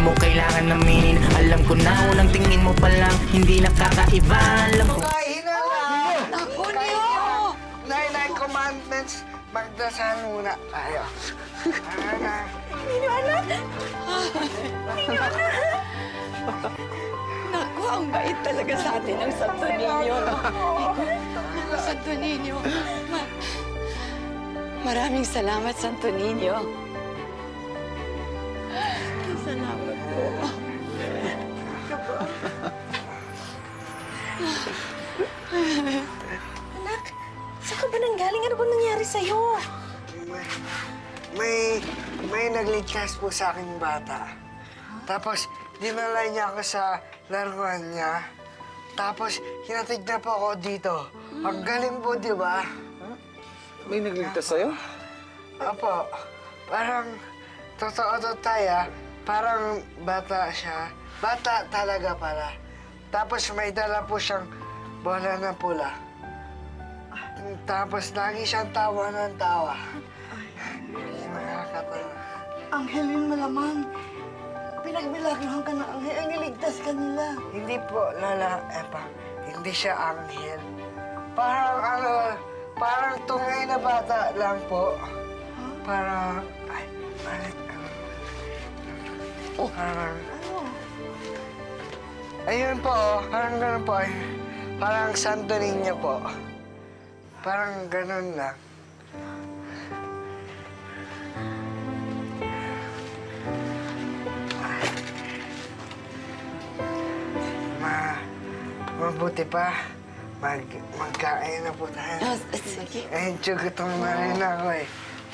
mo kailangan aminin. Alam ko na unang tingin mo pa lang hindi nakakaiba. Alam ko Kain na lang! Naku niyo! Nine commandments, magdasal muna tayo. Ninyo anak! Ninyo anak! Naku, ang bait talaga sa atin ang Santo Niño. Naku, Santo Niño. Maraming salamat, Santo Niño. Salamat po. Anak, saan ka ba nanggaling? Ano bang nangyari sa'yo? May nagligtas po sa aking bata. Tapos, dinala niya ako sa laruan niya. Tapos, hinatid na po ako dito. Ang galing po, di ba? May nagligtas sa'yo? Opo. Parang, totoo to tayo, parang bata siya. Bata talaga pala. Tapos, may dala po siyang bola na pula. Tapos, lagi siyang tawa ng tawa. Nakakatawa. Anghel malamang. Pinagmilagrohan ka ng anghel. Ang niligtas ka nila. Hindi po, Lola Epang. Hindi siya anghel. Parang tungay na bata lang po. Parang, parang, ayun po, parang ganun po. Parang Santo Niño po. Parang ganun lang. Mabuti pa. Magkain na po tayo. Sige. Medyo gutom na rin ako eh.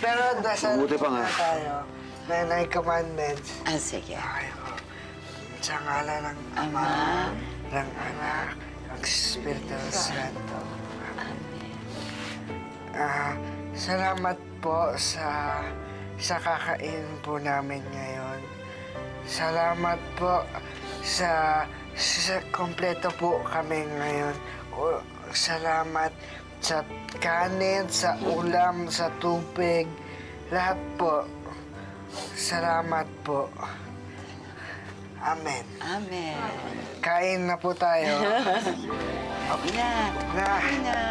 Pero dasal Mabuti pa nga. na tayo. Nine commandments. Sige. Okay po. Sa ngalan ng Ama, ng Anak, ng Espiritu Santo. Salamat po sa kakain po namin ngayon. Salamat po sa kompleto po kami ngayon. Salamat sa kanin, sa ulam, sa tubig. Lahat po. Salamat po. Amen. Amen. Kain na po tayo. Okay na.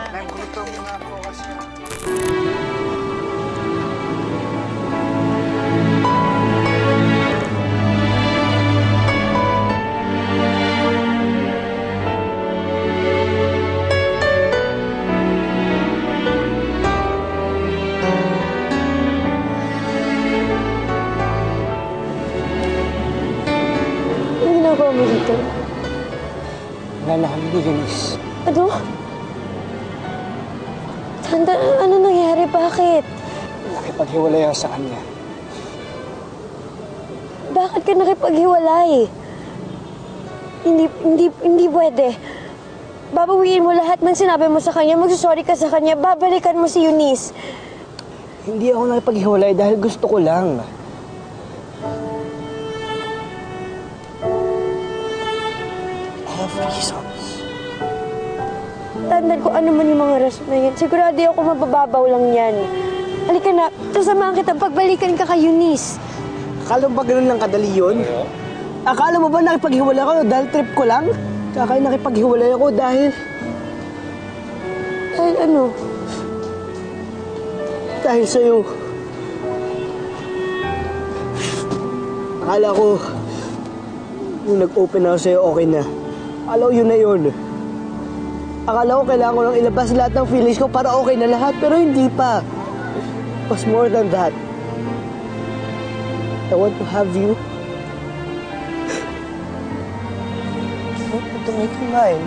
Nagutom na po kasi. Ano ginagawa mo dito? Wala na kami ni Eunice. Ano? Sandra, ano nangyari? Bakit? Nakipaghiwalay ako sa kanya. Bakit ka nakipaghiwalay? Hindi pwede. Babawiin mo lahat ng sinabi mo sa kanya. Magsusorry ka sa kanya. Babalikan mo si Eunice. Hindi ako nakipaghiwalay dahil gusto ko lang. I have reasons. Tandaan ko ano man yung mga rason na yan. Sigurado ako mabababaw lang yan. Halika na. Sasamahan kita. Pagbalikan ka kay Eunice. Akala mo ba ganun lang kadali yun? Akala mo ba nakipaghiwalay ako dahil trip ko lang? Kaya nakipaghiwalay ako dahil... Dahil ano? Dahil sa'yo. Akala ko, nung nag-open ako sa'yo, okay na. Akala ko yun na yun. Akala ko kailangan ko lang ilabas lahat ng feelings ko para okay na lahat, pero hindi pa. It was more than that. I want to have you. I want to make you mine.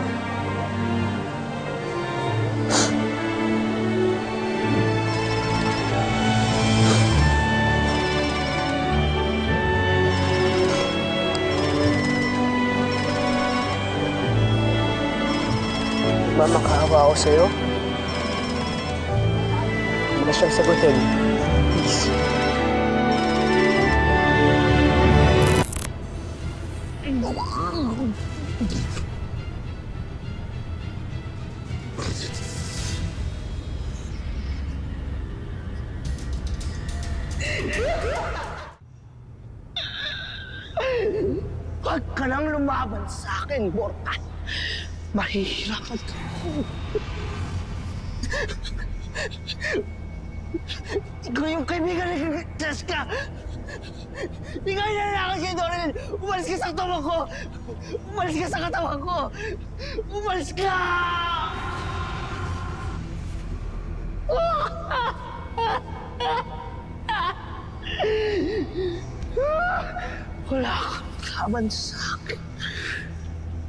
Mamakaawa ako sa'yo. Huwag mo na siyang sagutin. Please. Huwag ka nang lumaban sa akin, Borka. Mahihirapan ka. Ikaw yung kaibigan ni Jessica. Ikaw yung lalaki kay Doreen. Umalis ka sa katawan ko. Umalis ka sa katawan ko. Umalis ka! Wala kang laban sa akin.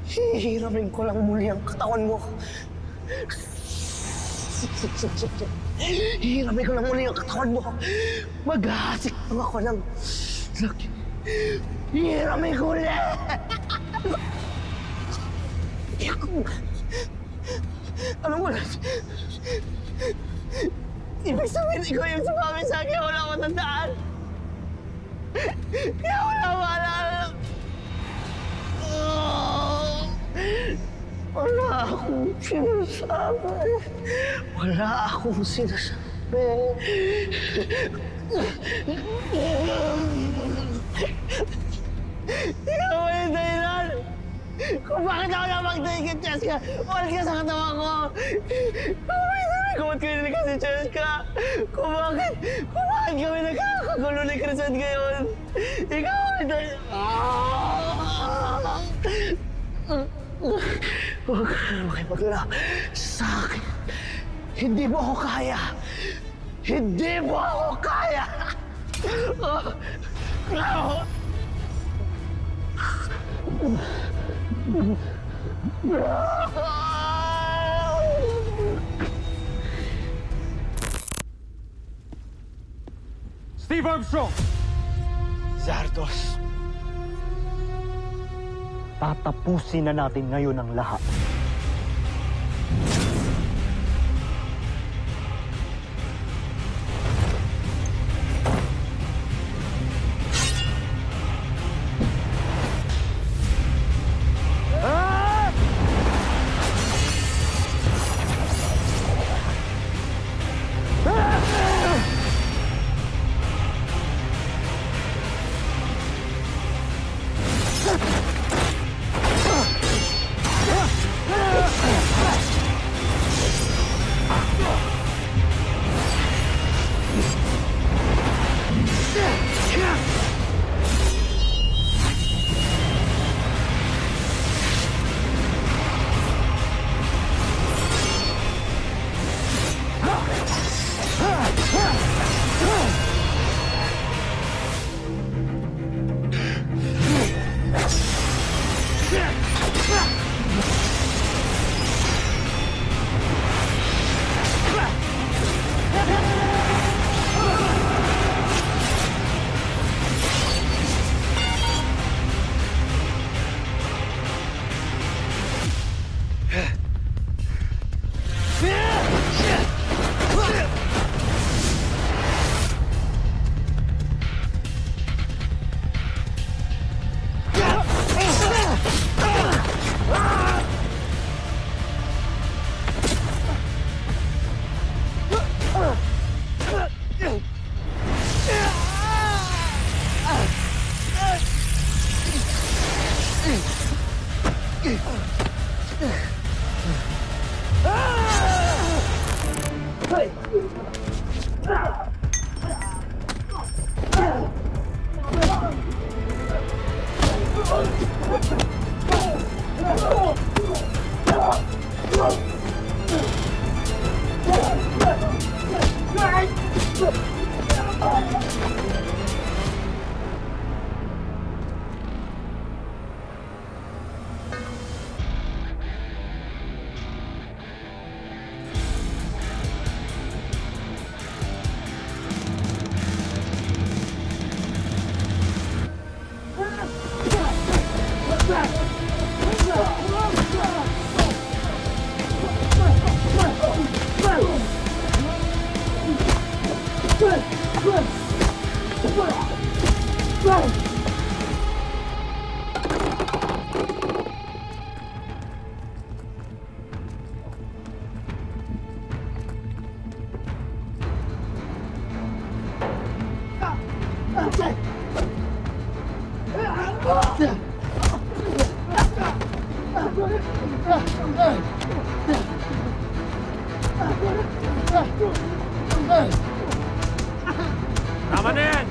Hihiramin ko lang muli ang katawan mo. Hihiramin ko lang muli ang katawan mo. Maghahasik lang ako ng laki. Hihiramin ko ulit! Alam mo na, ibig sabihin ikaw yung sumami sa akin, wala akong tandaan. Kaya wala maalala. Wala akong sinasabi. Wala akong sinasabi. Ikaw mo yung dahilan kung bakit ako napagdahin kay Cheska. Umalis ka sa katawan ko. Kung ba't kayo nilikas si Cheska? Kung bakit kami nagkakagulo ni Crisan ngayon? Ikaw mo yung dahilan. Huwag ka na makipagla sa akin. Hindi mo ako kaya. Hindi mo ako kaya. Steve Armstrong! Zardos, tatapusin na natin ngayon ang lahat. Tama na yan!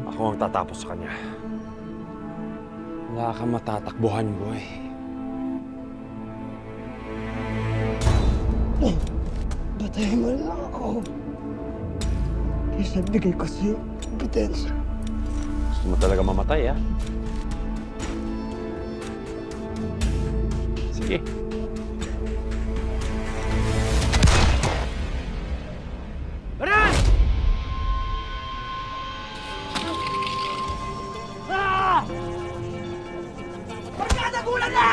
Ako ang tatapos sa kanya. Wala kang matatakbuhan, boy. Batayin mo lang ako. Kaysa bigay ko sa'yo ebidensya. Gusto mo talaga mamatay, ha? Sige. Baran! Ah! Pagkatagulan na!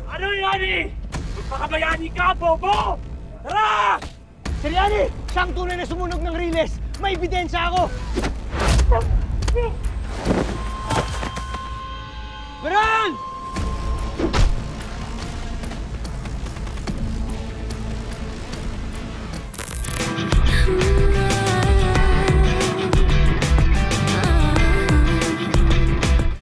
Ano yan eh? Magpakabayani ka, bobo! Tara! Sir Yani! Siya ang tunay na sumunog ng Riles! May ebidensya ako! Baran!